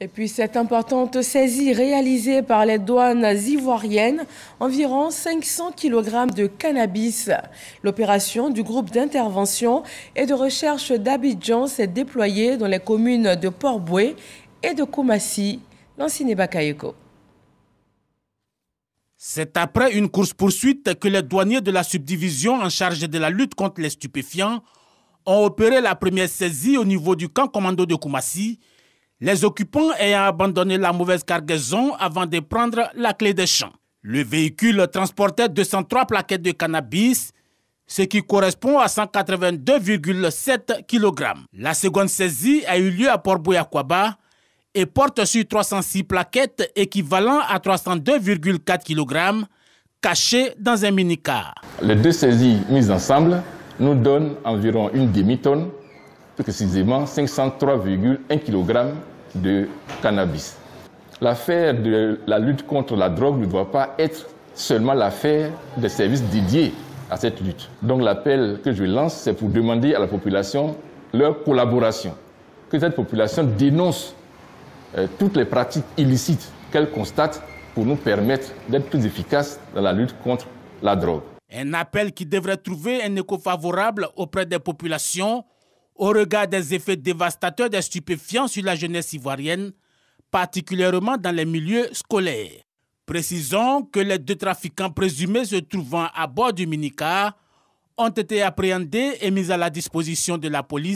Et puis cette importante saisie réalisée par les douanes ivoiriennes, environ 500 kg de cannabis. L'opération du groupe d'intervention et de recherche d'Abidjan s'est déployée dans les communes de Port-Boué et de Koumassi, Lansine Bakayoko. C'est après une course-poursuite que les douaniers de la subdivision en charge de la lutte contre les stupéfiants ont opéré la première saisie au niveau du camp commando de Koumassi, les occupants ayant abandonné la mauvaise cargaison avant de prendre la clé des champs. Le véhicule transportait 203 plaquettes de cannabis, ce qui correspond à 182,7 kg. La seconde saisie a eu lieu à Port-Boué-Akwaba et porte sur 306 plaquettes équivalent à 302,4 kg cachées dans un minicar. Les deux saisies mises ensemble nous donnent environ une demi-tonne, plus précisément 503,1 kg de cannabis. L'affaire de la lutte contre la drogue ne doit pas être seulement l'affaire des services dédiés à cette lutte. Donc l'appel que je lance, c'est pour demander à la population leur collaboration, que cette population dénonce toutes les pratiques illicites qu'elle constate pour nous permettre d'être plus efficaces dans la lutte contre la drogue. Un appel qui devrait trouver un écho favorable auprès des populations au regard des effets dévastateurs des stupéfiants sur la jeunesse ivoirienne, particulièrement dans les milieux scolaires. Précisons que les deux trafiquants présumés se trouvant à bord du minicar ont été appréhendés et mis à la disposition de la police